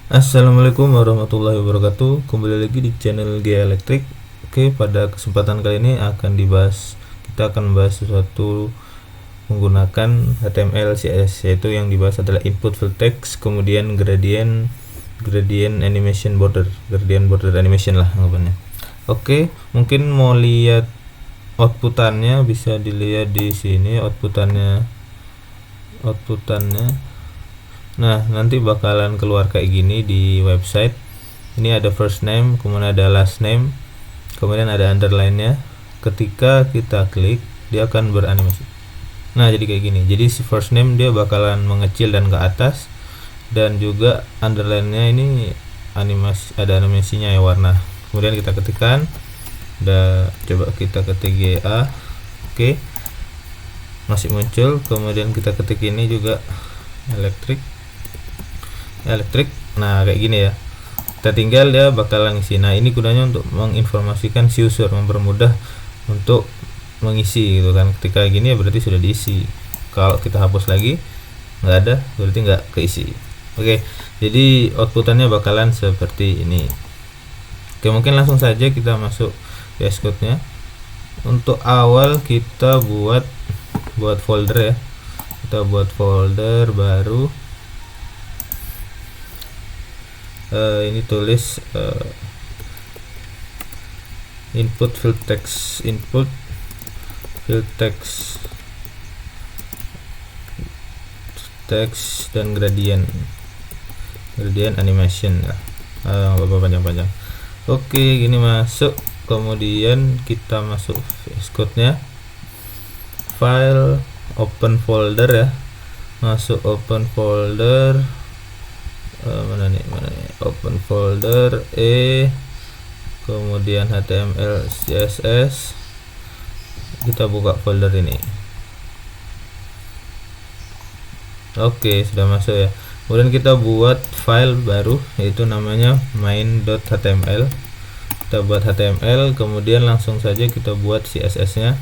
Assalamualaikum warahmatullahi wabarakatuh. Kembali lagi di channel G Elektrik. Oke, pada kesempatan kali ini kita akan membahas sesuatu menggunakan HTML CSS, yaitu yang dibahas adalah input field text, kemudian gradient border animation lah anggapannya. Oke, mungkin mau lihat outputannya, bisa dilihat di sini outputannya. Nah, nanti bakalan keluar kayak gini di website. Ini ada first name, kemudian ada last name, kemudian ada underline-nya. Ketika kita klik, dia akan beranimasi. Nah, jadi kayak gini. Jadi si first name dia bakalan mengecil dan ke atas, dan juga underline-nya ini ada animasinya ya, warna. Kemudian kita ketikkan, coba kita ketik GA. Oke. Masih muncul. Kemudian kita ketik ini juga elektrik. Nah, kayak gini ya. Kita tinggal dia bakalan ngisi. Nah, ini gunanya untuk menginformasikan si user, mempermudah untuk mengisi gitu kan. Ketika gini ya berarti sudah diisi. Kalau kita hapus lagi nggak ada, berarti nggak keisi. Oke, jadi outputannya bakalan seperti ini. Oke, mungkin langsung saja kita masuk VS Code nya. Untuk awal kita buat folder ya. Kita buat folder baru. Ini tulis input field text dan gradient animation ya. Panjang-panjang. Oke, gini masuk. Kemudian kita masuk VS Code nya, file, open folder ya. Masuk open folder, mana nih open folder, kemudian HTML CSS. Kita buka folder ini. Oke, sudah masuk ya. Kemudian kita buat file baru, yaitu namanya main.html. Kita buat HTML, kemudian langsung saja kita buat CSS nya.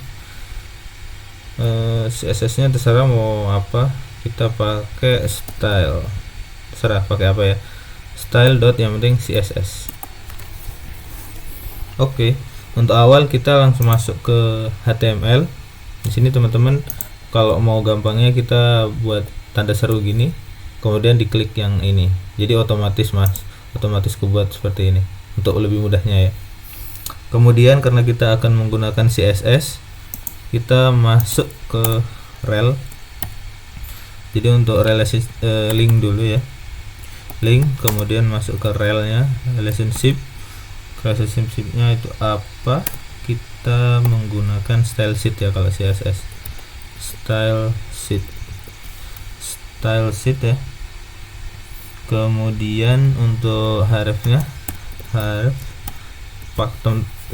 CSS nya terserah mau apa, kita pakai style, terserah pakai apa ya, style dot yang penting CSS. Oke, untuk awal kita langsung masuk ke HTML. Di sini teman-teman kalau mau gampangnya kita buat tanda seru gini, kemudian diklik yang ini, jadi otomatis kebuat seperti ini untuk lebih mudahnya ya. Kemudian karena kita akan menggunakan CSS, kita masuk ke rel. Jadi untuk link dulu ya, link, kemudian masuk ke relnya, relationship-nya itu apa, kita menggunakan style sheet ya kalau CSS, style sheet ya. Kemudian untuk hrefnya,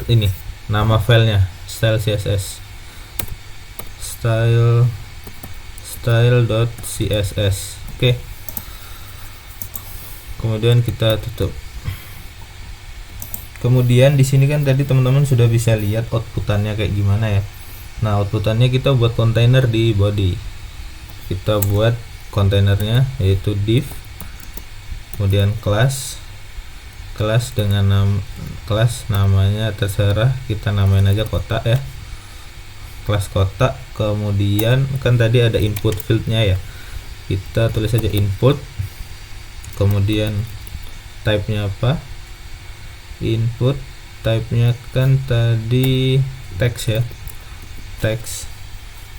ini nama filenya style CSS, style.css. Oke. Kemudian kita tutup. Kemudian di sini kan tadi teman-teman sudah bisa lihat outputannya kayak gimana ya. Nah, outputannya kita buat kontainer di body. Kita buat kontainernya yaitu div, kemudian kelas dengan kelas namanya terserah, kita namain aja kotak ya, kelas kotak. Kemudian kan tadi ada input fieldnya ya, kita tulis aja input, kemudian type-nya apa, input type-nya kan tadi text ya, text.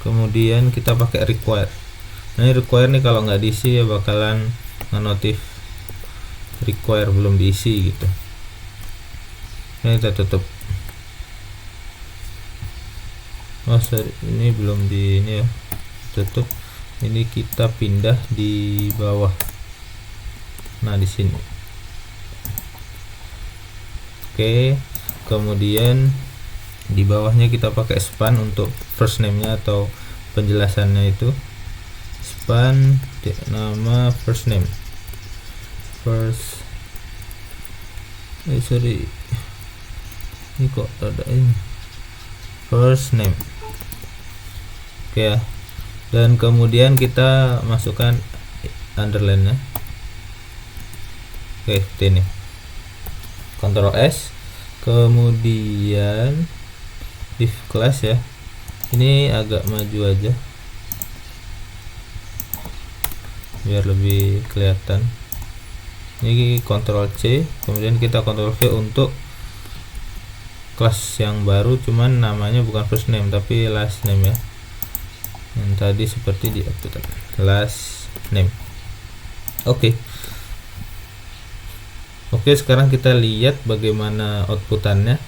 Kemudian kita pakai require. Nah, ini require nih kalau nggak diisi ya bakalan notif require belum diisi gitu. Ini kita tutup. Oh sorry, ini belum di ini ya, tutup. Ini kita pindah di bawah. Nah, di sini. Oke, kemudian di bawahnya kita pakai span untuk first name-nya atau penjelasannya itu. Span nama first name. Ini kok ada ini. First name. Oke ya. Dan kemudian kita masukkan underline-nya. Oke, seperti ini. Ctrl S, kemudian div class ya. Ini agak maju aja biar lebih kelihatan. Ini Ctrl C, kemudian kita Ctrl V untuk kelas yang baru, cuman namanya bukan first name tapi last name ya. Yang tadi seperti di output last name. Oke. Oke, sekarang kita lihat bagaimana outputannya.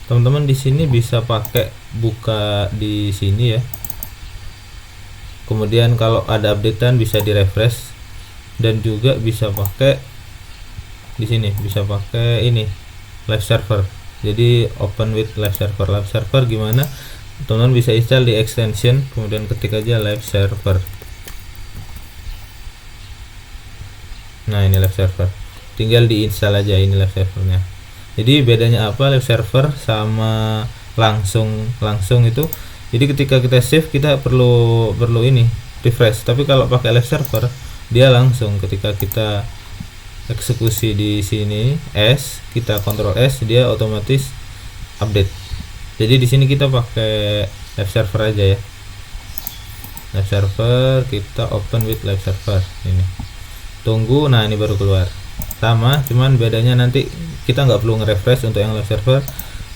Teman-teman di sini bisa pakai buka di sini ya. Kemudian kalau ada updatean bisa di refresh, dan juga bisa pakai di sini, bisa pakai ini live server. Jadi open with live server. Live server gimana? Teman-teman bisa install di extension, kemudian ketik aja live server. Nah, ini live server. Tinggal diinstal aja ini live servernya. Jadi bedanya apa live server sama langsung itu? Jadi ketika kita save kita perlu ini refresh. Tapi kalau pakai live server dia langsung ketika kita eksekusi di sini S, kita Ctrl S, dia otomatis update. Jadi di sini kita pakai live server aja ya. Live server kita open with live server ini. Tunggu, nah ini baru keluar. Sama, cuman bedanya nanti kita nggak perlu nge-refresh untuk yang live server,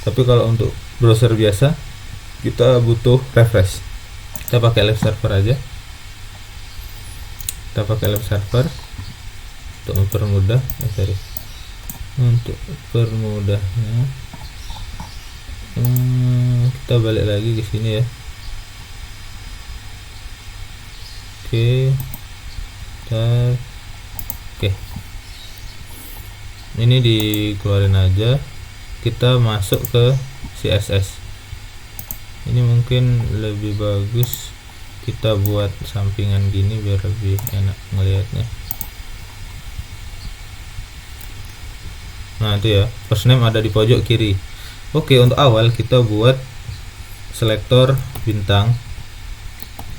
tapi kalau untuk browser biasa kita butuh refresh. Kita pakai live server aja. Kita pakai live server untuk mempermudah, untuk permudahnya. Kita balik lagi ke sini ya. Oke. Ini dikeluarin aja, kita masuk ke CSS. Ini mungkin lebih bagus kita buat sampingan gini biar lebih enak ngelihatnya. Nah itu ya, first name ada di pojok kiri. Oke, untuk awal kita buat selektor bintang,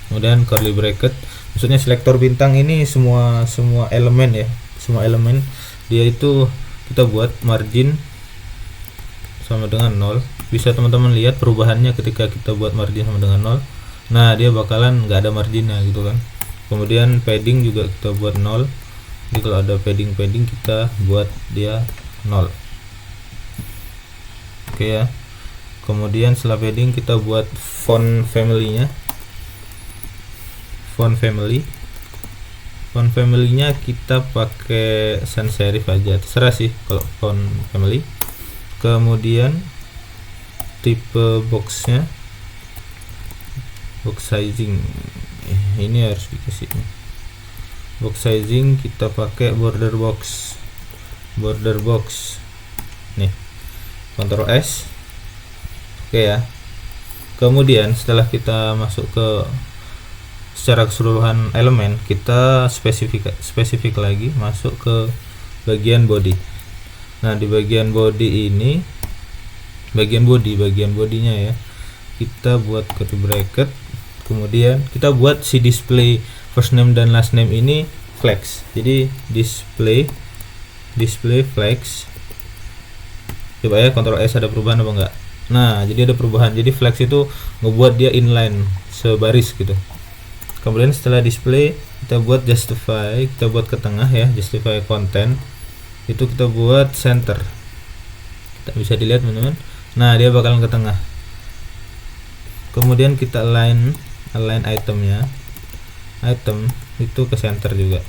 kemudian curly bracket. Maksudnya selektor bintang ini semua elemen ya, semua elemen dia itu kita buat margin sama dengan 0. Bisa teman-teman lihat perubahannya ketika kita buat margin sama dengan 0. Nah dia bakalan nggak ada marginnya gitu kan. Kemudian padding juga kita buat 0. Jadi kalau ada padding kita buat dia 0. Oke ya. Kemudian setelah padding kita buat font family-nya. Font family-nya kita pakai sans serif aja, terserah sih kalau font family. Kemudian tipe boxnya, box sizing ini harus dikasih box sizing, kita pakai border box nih, Ctrl S. Oke ya. Kemudian setelah kita masuk ke secara keseluruhan elemen, kita spesifik lagi masuk ke bagian body. Nah di bagian body ini, bagian bodinya ya, kita buat curly bracket, kemudian kita buat si display first name dan last name ini flex. Jadi display flex. Coba ya Ctrl S, ada perubahan apa enggak? Nah jadi ada perubahan. Jadi flex itu ngebuat dia inline, sebaris gitu. Kemudian setelah display kita buat justify, kita buat ke tengah ya, justify content itu kita buat center. Kita bisa dilihat teman-teman. Nah dia bakalan ke tengah. Kemudian kita align itemnya, item itu ke center juga.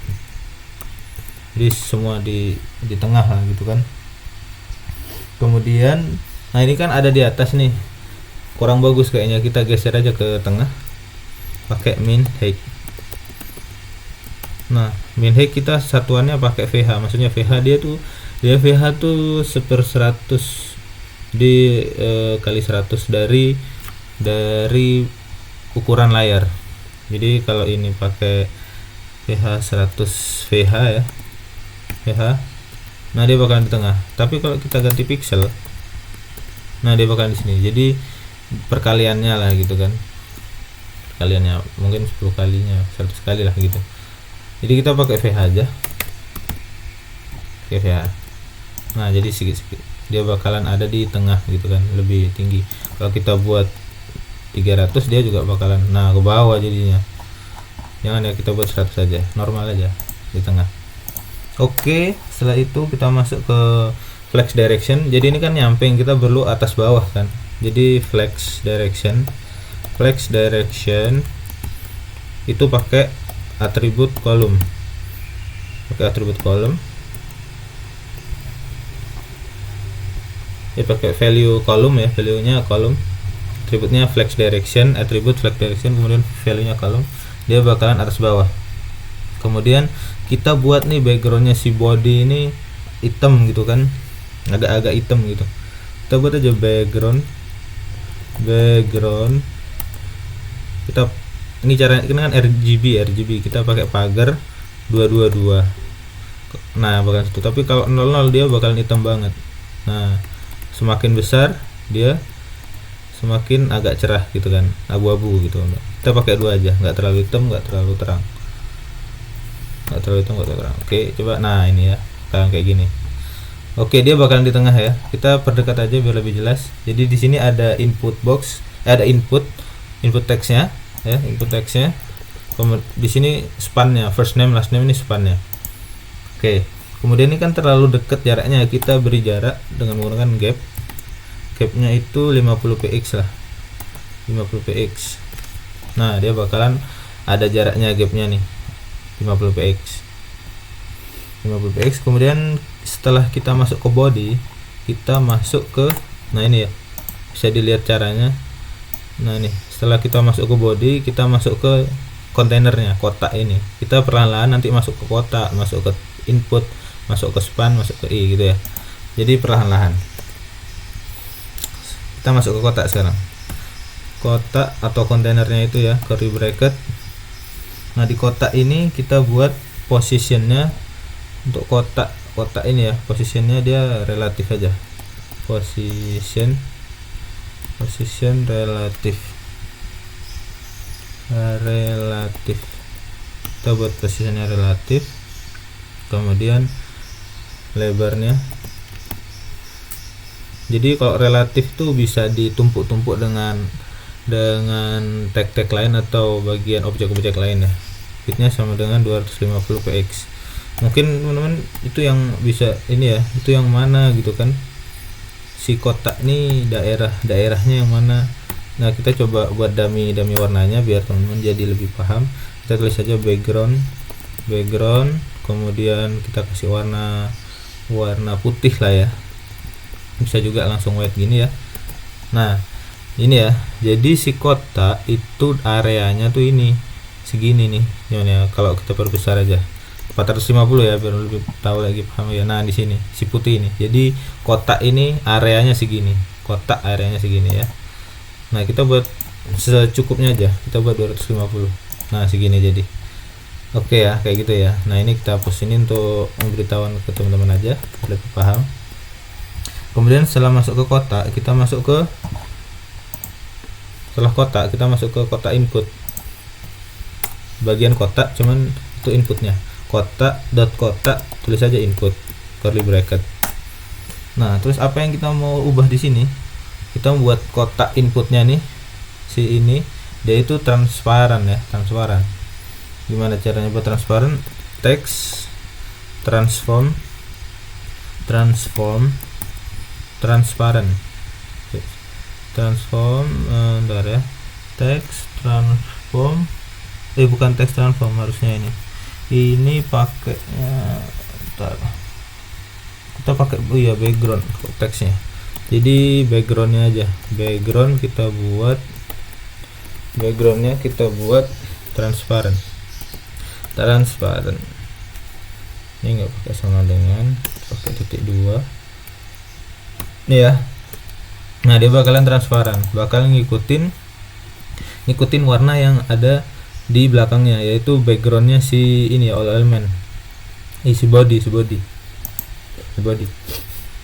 Jadi semua di tengah lah gitu kan. Kemudian nah ini kan ada di atas nih, kurang bagus kayaknya, kita geser aja ke tengah pakai min height. Nah min height kita satuannya pakai VH, maksudnya VH dia VH tuh 1/100 di kali 100 dari ukuran layar. Jadi kalau ini pakai VH 100 VH ya, VH, nah dia bakalan di tengah. Tapi kalau kita ganti pixel, nah dia bakalan di sini. Jadi perkaliannya lah gitu kan, kaliannya mungkin 10 kalinya 100 kali lah gitu. Jadi kita pakai VH aja, oke ya. Nah jadi sedikit-sedikit dia bakalan ada di tengah gitu kan, lebih tinggi. Kalau kita buat 300 dia juga bakalan ke bawah jadinya. Jangan ya, kita buat 100 saja, normal aja di tengah. Oke, setelah itu kita masuk ke flex direction. Jadi ini kan nyamping, kita perlu atas bawah kan. Jadi flex direction itu pakai atribut kolom. Ya pakai value kolom ya, value-nya kolom. Atributnya flex direction, kemudian value-nya kolom. Dia bakalan atas bawah. Kemudian kita buat nih backgroundnya si body ini hitam gitu kan, agak-agak hitam gitu. Kita buat aja background kita ini caranya, ini kan RGB kita pakai pagar 222. Nah bakal itu, tapi kalau 00 dia bakalan hitam banget. Nah semakin besar dia semakin agak cerah gitu kan, abu-abu gitu. Kita pakai 2 aja, nggak terlalu hitam nggak terlalu terang. Oke, coba. Nah ini ya, kalian kayak gini. Oke, dia bakalan di tengah ya. Kita perdekat aja biar lebih jelas. Jadi di sini ada input box, ada input teksnya ya, di sini spannya, first name last name, ini spannya. Oke, kemudian ini kan terlalu dekat jaraknya, kita beri jarak dengan menggunakan gapnya itu 50 px lah, 50 px. Nah dia bakalan ada jaraknya gapnya nih 50 px. Kemudian setelah kita masuk ke body, kita masuk ke, nah ini ya, bisa dilihat caranya. Nah ini, setelah kita masuk ke body, kita masuk ke kontainernya, kotak ini. Kita perlahan-lahan nanti masuk ke kotak, masuk ke input, masuk ke span, masuk ke i gitu ya. Jadi perlahan-lahan. Kita masuk ke kotak sekarang. Kotak atau kontainernya itu ya, curly bracket. Nah di kotak ini kita buat positionnya untuk kotak ini ya, positionnya dia relatif aja, position relatif. Kita buat posisinya relatif. Kemudian lebarnya, jadi kalau relatif tuh bisa ditumpuk-tumpuk dengan tag-tag lain atau bagian objek-objek lain ya. Fitnya sama dengan 250 px. Mungkin teman-teman itu yang bisa ini ya, itu yang mana gitu kan, si kotak ini daerahnya yang mana. Nah kita coba buat dummy warnanya biar teman-teman jadi lebih paham. Kita tulis saja background, kemudian kita kasih warna putih lah ya, bisa juga langsung white gini ya. Nah ini ya, jadi si kotak itu areanya tuh ini segini nih ya. Kalau kita perbesar aja 450 ya biar lebih tahu lagi, paham ya. Nah di sini si putih ini, jadi kotak ini areanya segini, ya. Nah kita buat secukupnya aja, kita buat 250. Nah segini jadi. Oke ya, kayak gitu ya. Nah ini kita hapus ini untuk memberitahuan ke teman-teman aja lebih paham. Kemudian setelah masuk ke kotak, kita masuk ke kotak input. Bagian kotak cuman itu inputnya. Kotak, tulis aja input, curly bracket. Nah, terus apa yang kita mau ubah di sini? Kita membuat kotak inputnya nih, si ini, dia itu transparan ya, transparan. Gimana caranya buat transparan? Text transform transparent. Bentar ya, text transform, bukan text transform, harusnya ini pakainya, bentar, kita pakai background teksnya. Jadi backgroundnya aja, backgroundnya kita buat transparan. Ini nggak pakai sama dengan, pakai titik 2 ini ya. Nah dia bakalan transparan, bakalan ngikutin warna yang ada di belakangnya, yaitu backgroundnya si ini ya, all element, si body.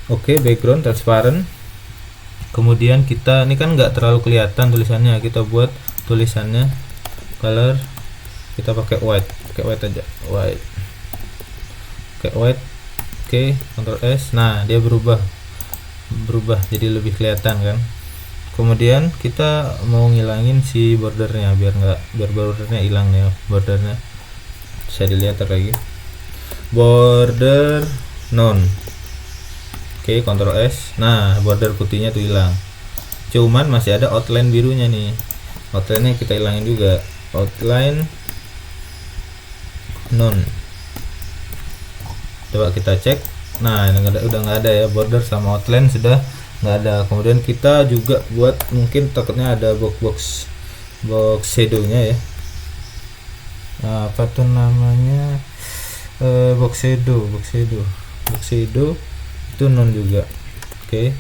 Oke, background transparan. Kemudian kita ini kan nggak terlalu kelihatan tulisannya, kita buat tulisannya color, kita pakai white aja, white. Oke, Ctrl S. Nah, dia berubah jadi lebih kelihatan kan. Kemudian kita mau ngilangin si bordernya biar bordernya hilang nih, bordernya bisa dilihat lagi, border none. Oke, Ctrl S. Nah, border putihnya tuh hilang, cuman masih ada outline birunya nih. Outline-nya kita hilangin juga, outline none. Coba kita cek. Nah, udah nggak ada ya, border sama outline sudah nggak ada. Kemudian kita juga buat, mungkin takutnya ada box shadow-nya ya. Nah, apa tuh namanya, box shadow itu non juga. Oke.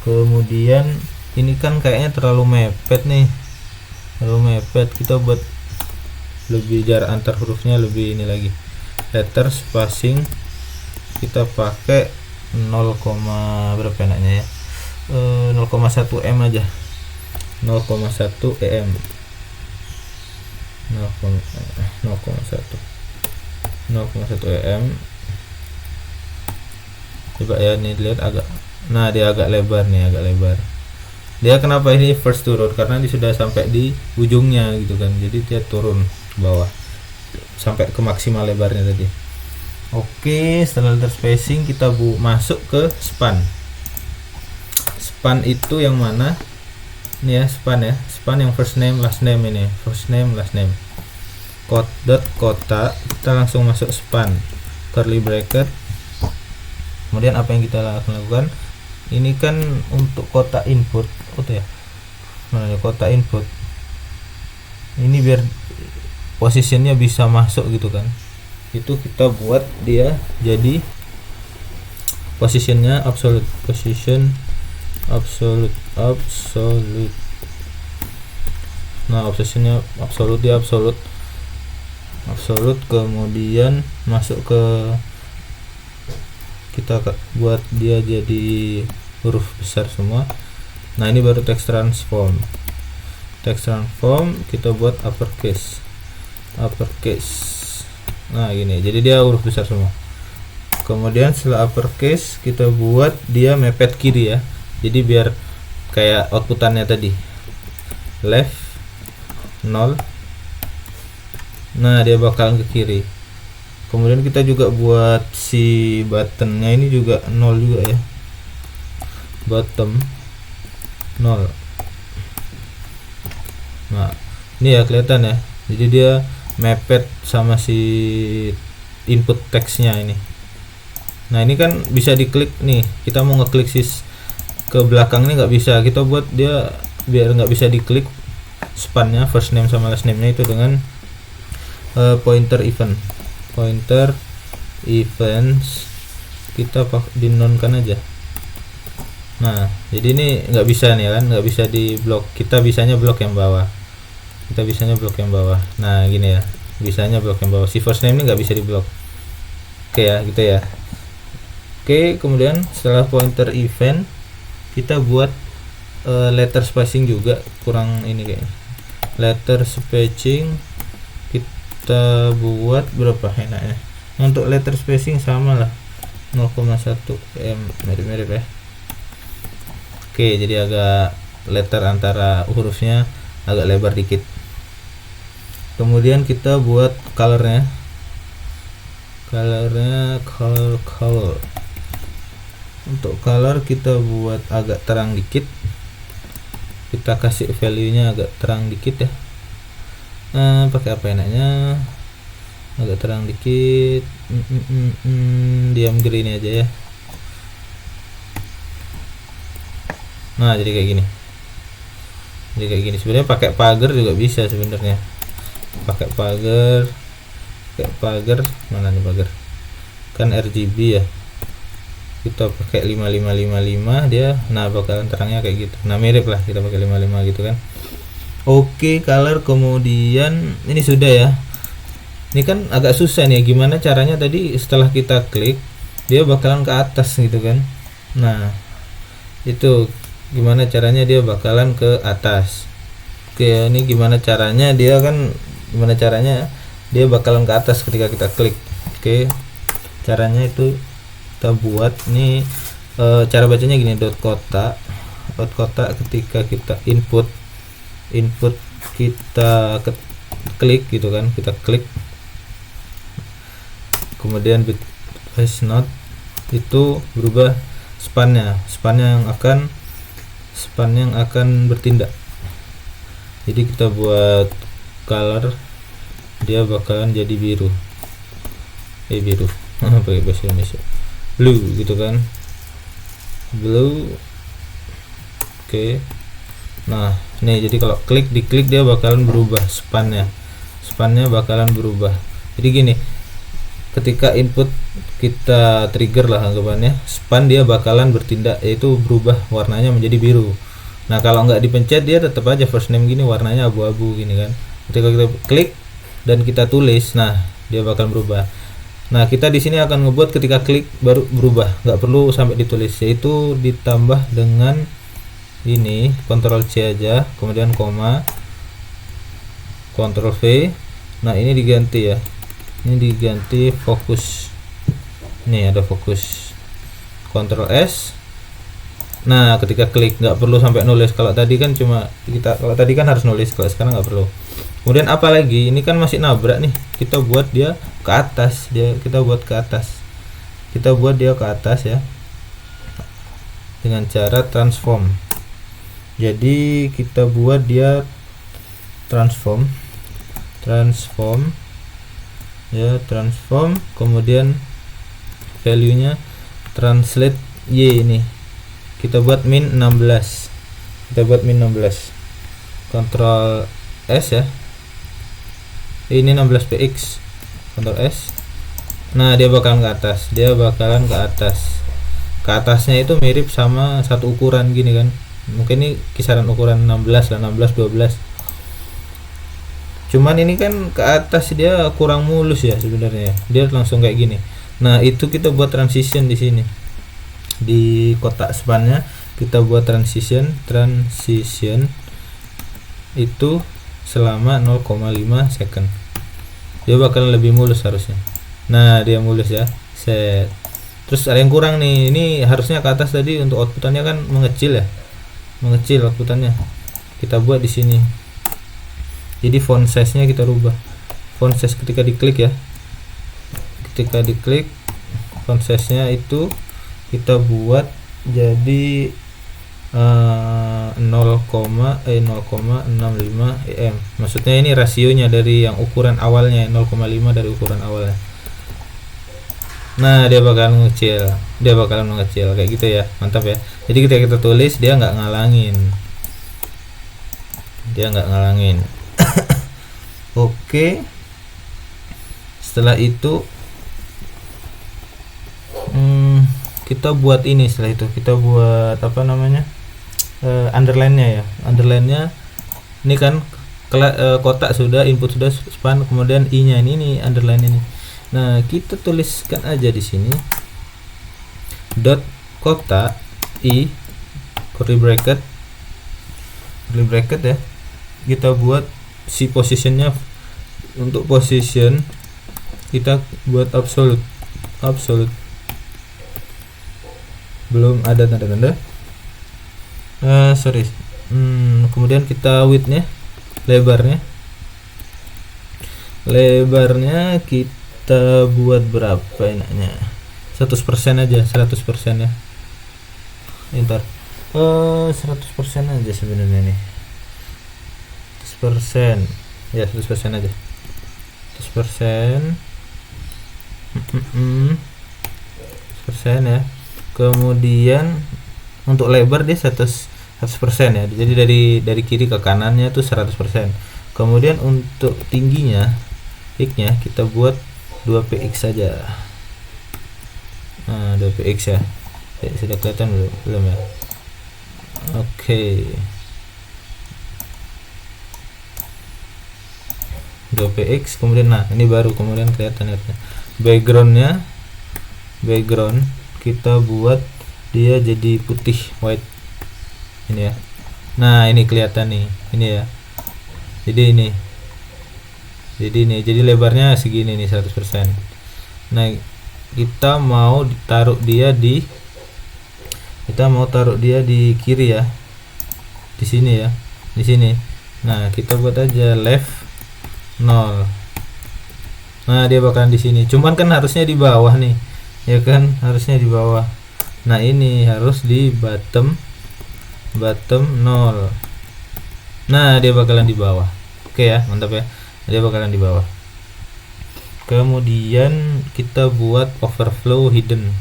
Kemudian ini kan kayaknya terlalu mepet nih, kita buat lebih jarak antar hurufnya lebih ini lagi. Letter spacing kita pakai 0, berapa enaknya ya, 0,1 em aja, 0,1 em, 0,1 em. Coba ya, nih lihat agak, nah dia agak lebar nih, dia. Kenapa ini first turun? Karena dia sudah sampai di ujungnya gitu kan, jadi dia turun ke bawah sampai ke maksimal lebarnya tadi. Oke, setelah letter spacing kita masuk ke span. Span itu yang mana? Ini ya, span yang first name last name, ini first name last name. Kota, kita langsung masuk span, curly bracket. Kemudian apa yang kita lakukan? Ini kan untuk kota input, kota input. Ini biar posisinya bisa masuk gitu kan. Itu kita buat dia jadi posisinya absolute, nah posisinya absolute, dia absolute, kemudian masuk ke, kita buat dia jadi huruf besar semua. Nah, ini baru text transform, kita buat uppercase. Nah, gini, jadi dia huruf besar semua. Kemudian setelah uppercase kita buat dia mepet kiri ya, jadi biar kayak outputannya tadi, left 0. Nah, dia bakal ke kiri. Kemudian kita juga buat si buttonnya ini juga 0 juga ya, bottom 0. Nah, ini ya kelihatan ya, jadi dia mepet sama si input teksnya ini. Nah, ini kan bisa diklik nih, kita mau ngeklik ke belakang ini nggak bisa, kita buat dia biar nggak bisa diklik spannya, first name sama last name nya itu dengan pointer events, kita dinonkan aja. Nah, jadi ini nggak bisa nih kan, nggak bisa di blok, kita bisanya blok yang bawah. Nah, gini ya, bisanya blok yang bawah, si first name ini nggak bisa di blok. Oke ya, gitu ya. Oke, kemudian setelah pointer event kita buat letter spacing juga, kurang ini kayaknya. Letter spacing kita buat berapa enaknya? Untuk letter spacing sama lah, 0,1 em, mirip-mirip ya. Oke, jadi agak letter antara hurufnya agak lebar dikit. Kemudian kita buat color. Untuk color kita buat agak terang dikit, kita kasih value nya agak terang dikit ya. Pakai apa enaknya, agak terang dikit, diam green aja ya. Nah, jadi kayak gini. Sebenarnya pakai pagar juga bisa sebenarnya. Pakai pagar mana nih pagar? Kan RGB ya. Kita pakai 5555 dia, nah bakalan terangnya kayak gitu. Nah, mirip lah, kita pakai 55 gitu kan. Oke, color. Kemudian ini sudah ya. Ini kan agak susah nih, gimana caranya tadi setelah kita klik dia bakalan ke atas gitu kan. Nah, itu gimana caranya dia bakalan ke atas. Oke, ini gimana caranya dia bakalan ke atas ketika kita klik. Oke, caranya itu kita buat nih, cara bacanya gini, dot kotak ketika kita input kita klik gitu kan, kita klik, kemudian bit hash not itu berubah spannya yang akan bertindak. Jadi kita buat color, dia bakalan jadi biru pakai bahasa Indonesia, blue gitu kan, blue. Oke. Nah nih, jadi kalau diklik dia bakalan berubah spannya bakalan berubah. Jadi gini, ketika input kita trigger lah anggapannya, span dia bakalan bertindak, yaitu berubah warnanya menjadi biru. Nah kalau nggak dipencet dia tetap aja first name gini, warnanya abu-abu gini kan. Ketika kita klik dan kita tulis, nah dia bakal berubah. Nah kita di sini akan ngebuat ketika klik baru berubah, nggak perlu sampai ditulis, yaitu ditambah dengan ini, Ctrl C aja, kemudian koma, Ctrl V. Nah ini diganti ya, ini diganti fokus, nih ada fokus, Ctrl S. Nah ketika klik nggak perlu sampai nulis, kalau tadi kan harus nulis, kalau sekarang nggak perlu. Kemudian apa lagi, ini kan masih nabrak nih, kita buat dia ke atas, kita buat dia ke atas ya, dengan cara transform. Jadi kita buat dia transform, kemudian value nya translate Y, ini kita buat min 16, Ctrl S ya, ini 16px, Ctrl S. Nah dia bakalan ke atas, ke atasnya itu mirip sama satu ukuran gini kan, mungkin ini kisaran ukuran 16 lah, 12 cuman ini kan ke atas dia kurang mulus ya sebenarnya, dia langsung kayak gini. Nah itu kita buat transition di sini, di kotak spannya kita buat transition itu selama 0,5 second, dia bakal lebih mulus harusnya. Nah dia mulus ya, set. Terus ada yang kurang nih, ini harusnya ke atas tadi, untuk outputannya kan mengecil outputannya, kita buat di sini. Jadi font size nya kita rubah, font size ketika diklik ya, font size nya itu kita buat jadi 0,65 em, maksudnya ini rasionya dari yang ukuran awalnya, 0,5 dari ukuran awalnya. Nah dia bakalan mengecil kayak gitu ya, mantap ya. Jadi ketika kita tulis dia nggak ngalangin, Oke, setelah itu kita buat ini, setelah itu kita buat apa namanya, underline-nya ya, ini kan kotak sudah, input sudah, span, kemudian i nya ini underline ini. Nah kita tuliskan aja di sini dot kotak i curly bracket ya, kita buat si positionnya, untuk position kita buat absolute, belum ada tanda-tanda, kemudian kita width-nya, lebarnya kita buat berapa enaknya, 100% aja, 100% ya, ntar 100% aja sebenarnya nih, 100% ya, 100% aja, 100% ya. Kemudian untuk lebar dia 100% ya, jadi dari kiri ke kanannya tuh 100%. Kemudian untuk tingginya, peak-nya kita buat 2px saja. Nah 2px ya, sudah kelihatan belum ya? Oke. 2px, kemudian nah ini baru kemudian kelihatan ya. Background kita buat dia jadi putih, white ini ya. Nah ini kelihatan nih, ini ya, jadi lebarnya segini nih, 100%. Nah kita mau taruh dia di kiri ya, di sini ya, di sini. Nah kita buat aja left 0. Nah dia bakalan di sini, cuman kan harusnya di bawah nih ya kan, harusnya di bawah. Nah ini harus di bottom 0. Nah dia bakalan di bawah. Oke ya, mantap ya, dia bakalan di bawah. Kemudian kita buat overflow hidden,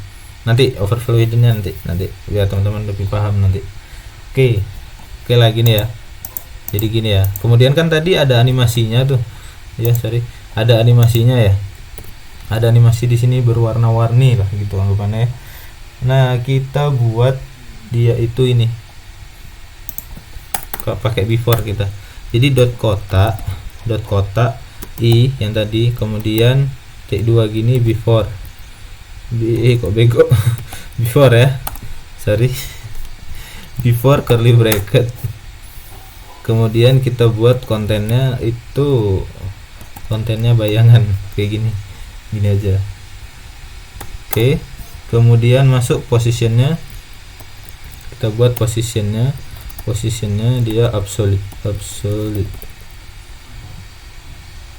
nanti overflow hiddennya nanti biar teman-teman lebih paham nanti. Oke lagi nih ya, jadi gini ya. Kemudian kan tadi ada animasinya tuh ya, ada animasinya ya, ada animasi di sini berwarna-warni lah gitu anggapannya. Nah kita buat dia itu ini pakai before kita, jadi dot kotak i yang tadi, kemudian T2 gini before kok bego before ya, before curly bracket. Kemudian kita buat kontennya itu, kontennya bayangan kayak gini aja. Oke, kemudian masuk positionnya, kita buat positionnya dia absolute.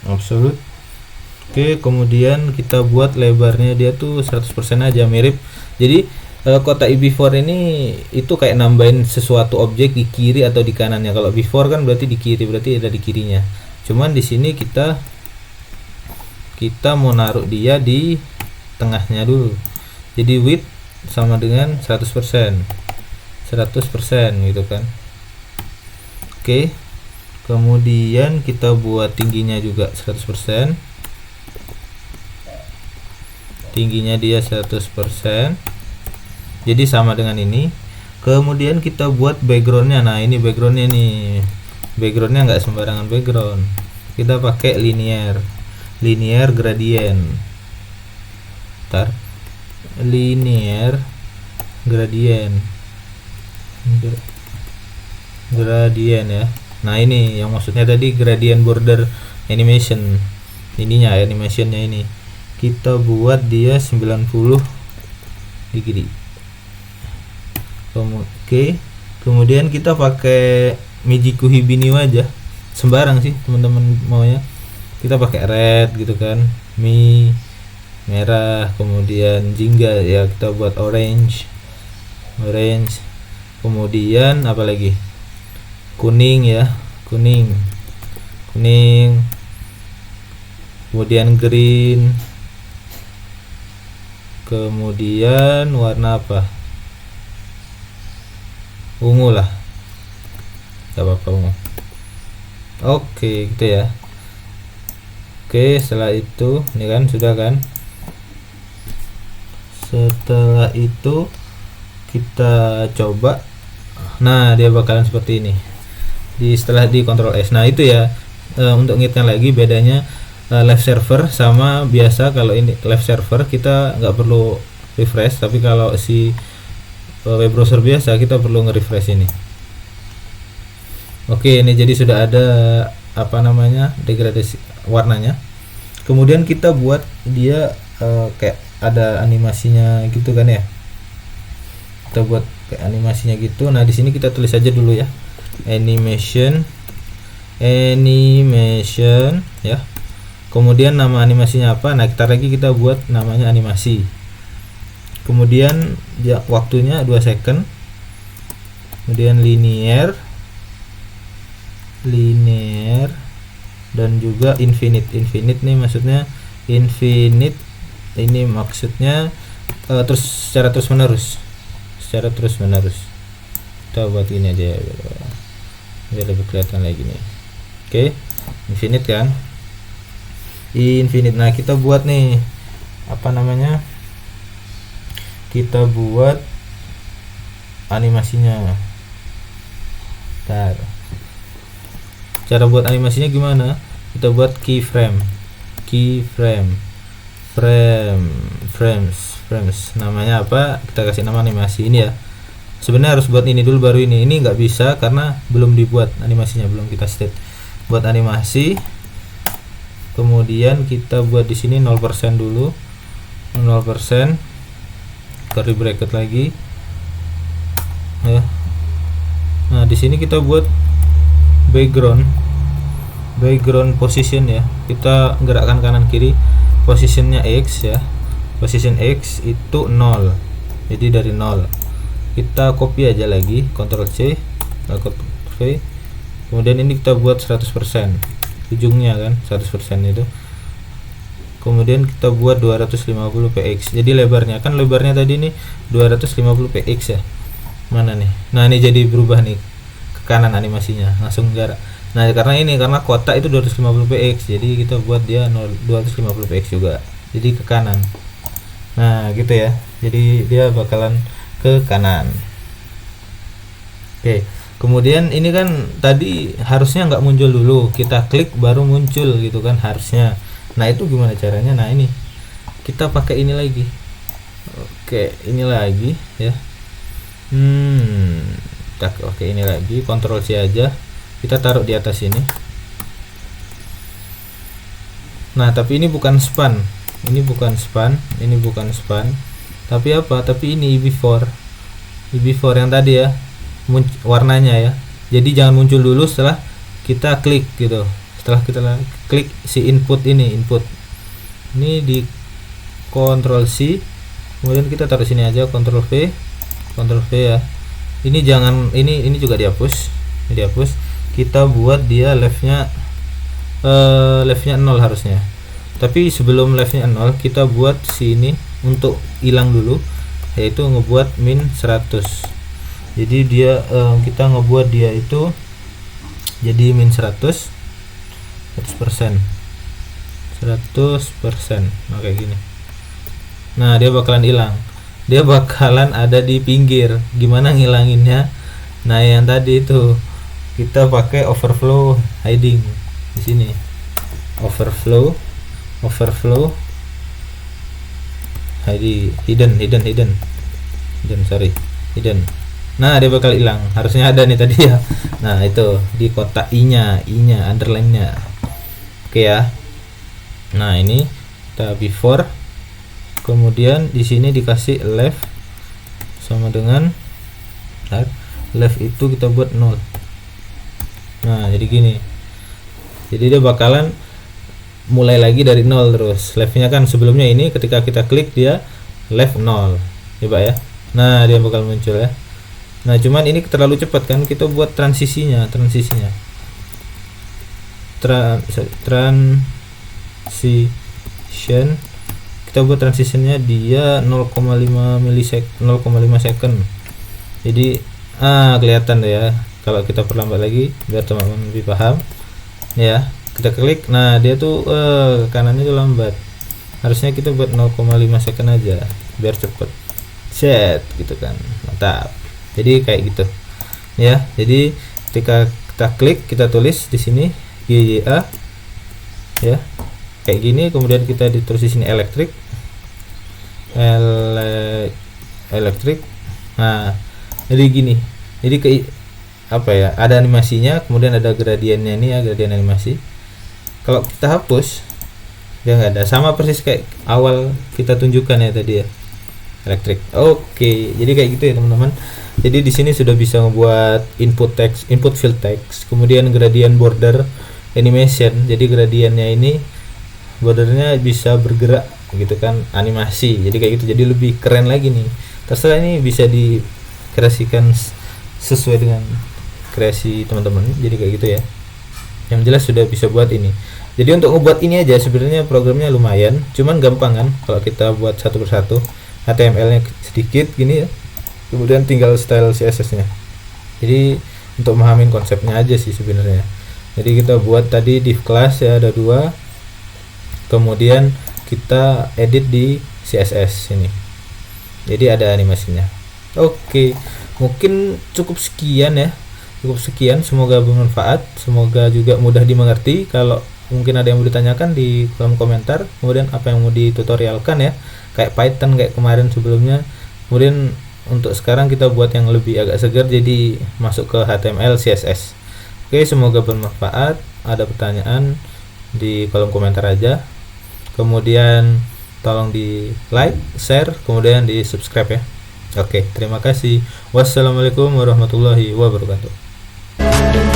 Oke, kemudian kita buat lebarnya dia tuh 100% aja, mirip. Jadi kotak before ini itu kayak nambahin sesuatu objek di kiri atau di kanannya. Kalau before kan berarti di kiri, berarti ada di kirinya. Cuman di sini kita mau naruh dia di tengahnya dulu. Jadi width sama dengan 100% gitu kan. Oke. Kemudian kita buat tingginya juga 100%, tingginya dia 100%, jadi sama dengan ini. Kemudian kita buat backgroundnya. Nah ini backgroundnya nih, backgroundnya nggak sembarangan background, kita pakai linear gradient. Linear gradient ya. Nah ini yang maksudnya tadi gradient border animation, animationnya ini kita buat dia 90 degree. Oke, kemudian kita pakai Mijiku Hibini aja, sembarang sih teman-teman maunya. Kita pakai red gitu kan, merah, kemudian jingga ya kita buat orange, kemudian apa lagi, kuning ya, kuning, kemudian green, kemudian warna apa, ungu lah, gak apa-apa ungu. Oke gitu ya. Oke, setelah itu ini kan sudah kan, setelah itu kita coba. Nah dia bakalan seperti ini setelah di Ctrl S. Nah itu ya, untuk ngingetin lagi bedanya live server sama biasa. Kalau ini live server kita nggak perlu refresh, tapi kalau si web browser biasa kita perlu nge-refresh ini. Oke, ini jadi sudah ada apa namanya, degradasi warnanya. Kemudian kita buat dia kayak ada animasinya gitu kan ya, kita buat kayak animasinya gitu. Nah di sini kita tulis aja dulu ya, animation ya. Kemudian nama animasinya apa? Nah kita buat namanya animasi. Kemudian ya, waktunya 2 second. Kemudian linear dan juga infinite nih maksudnya infinite, ini maksudnya terus secara terus menerus. Kita buat ini aja biar lebih kelihatan lagi nih. Oke, infinite kan, infinite. Nah kita buat nih apa namanya, kita buat animasinya. Cara buat animasinya gimana? Kita buat frames. Namanya apa? Kita kasih nama animasi ini ya. Sebenarnya harus buat ini dulu baru ini. Ini nggak bisa karena belum dibuat animasinya, belum kita state. Buat animasi. Kemudian kita buat di sini 0% dulu. 0%, curly bracket lagi ya. Nah di sini kita buat background position ya, kita gerakkan kanan kiri, positionnya X ya, position X itu 0, jadi dari 0 kita copy aja lagi, Ctrl C, Ctrl V, kemudian ini kita buat 100% ujungnya kan, 100% itu, kemudian kita buat 250 px, jadi lebarnya kan, lebarnya tadi nih 250 px ya, mana nih, nah ini jadi berubah nih ke kanan animasinya, langsung jarak. Nah karena kotak itu 250 px, jadi kita buat dia 250 px juga, jadi ke kanan. Nah gitu ya, jadi dia bakalan ke kanan. Oke, kemudian ini kan tadi harusnya nggak muncul dulu, kita klik baru muncul gitu kan harusnya. Nah itu gimana caranya? Nah ini kita pakai ini lagi. Oke, ini lagi ya. Kita pakai ini lagi, Ctrl C aja, kita taruh di atas ini. Nah tapi ini bukan span, ini bukan span, tapi apa? Tapi ini before yang tadi ya, warnanya ya. Jadi jangan muncul dulu setelah kita klik gitu. Setelah kita klik si input ini di Ctrl C, kemudian kita taruh sini aja, Ctrl V ya. Ini jangan, ini juga dihapus, kita buat dia leftnya 0 harusnya. Tapi sebelum leftnya 0 kita buat sini untuk hilang dulu, yaitu ngebuat min 100. Jadi dia kita ngebuat dia itu jadi min 100%. Nah kayak gini. Nah dia bakalan hilang, dia bakalan ada di pinggir. Gimana ngilanginnya? Nah yang tadi itu kita pakai overflow hiding di sini, overflow hidden. Nah dia bakal hilang, harusnya ada nih tadi ya. Nah itu di kotak i-nya underline-nya. Oke ya. Nah ini kita before, kemudian di sini dikasih left sama dengan left itu kita buat 0. Nah jadi gini, jadi dia bakalan mulai lagi dari 0 terus. Leftnya kan sebelumnya ini ketika kita klik dia left 0, coba ya. Nah dia bakal muncul ya. Nah cuman ini terlalu cepat kan, kita buat transisinya transition, kita buat transisinya dia 0,5 second. Jadi kelihatan deh ya kalau kita perlambat lagi biar teman-teman lebih paham ya. Kita klik, nah dia tuh kanannya tuh lambat, harusnya kita buat 0,5 second aja biar cepet set gitu kan, mantap. Jadi kayak gitu ya. Jadi ketika kita klik, kita tulis di sini GYA ya kayak gini, kemudian kita ditulis di sini elektrik. Nah jadi gini, jadi apa ya, ada animasinya, kemudian ada gradiennya nih ya, gradien animasi. Kalau kita hapus dia nggak ada, sama persis kayak awal kita tunjukkan ya tadi ya, elektrik. Oke, jadi kayak gitu ya teman-teman. Jadi di sini sudah bisa membuat input text, input field text, kemudian gradient border animation. Jadi gradiennya ini bordernya bisa bergerak gitu kan, animasi. Jadi kayak gitu, jadi lebih keren lagi nih. Terserah, ini bisa dikreasikan sesuai dengan kreasi teman-teman. Jadi kayak gitu ya. Yang jelas sudah bisa buat ini. Jadi untuk ngebuat ini aja sebenarnya programnya lumayan, cuman gampang kan kalau kita buat satu persatu. HTML-nya sedikit gini ya, kemudian tinggal style CSS-nya. Jadi untuk memahami konsepnya aja sih sebenarnya. Jadi kita buat tadi div class ya, ada 2, kemudian kita edit di CSS ini, jadi ada animasinya. Oke, mungkin cukup sekian ya, semoga bermanfaat, semoga juga mudah dimengerti. Kalau mungkin ada yang mau ditanyakan di kolom komentar, kemudian apa yang mau ditutorialkan ya, kayak Python kayak kemarin sebelumnya. Kemudian untuk sekarang kita buat yang lebih agak segar, jadi masuk ke HTML CSS. Oke, semoga bermanfaat. Ada pertanyaan di kolom komentar aja. Kemudian tolong di like, share, kemudian di subscribe ya. Oke, terima kasih. Wassalamualaikum warahmatullahi wabarakatuh.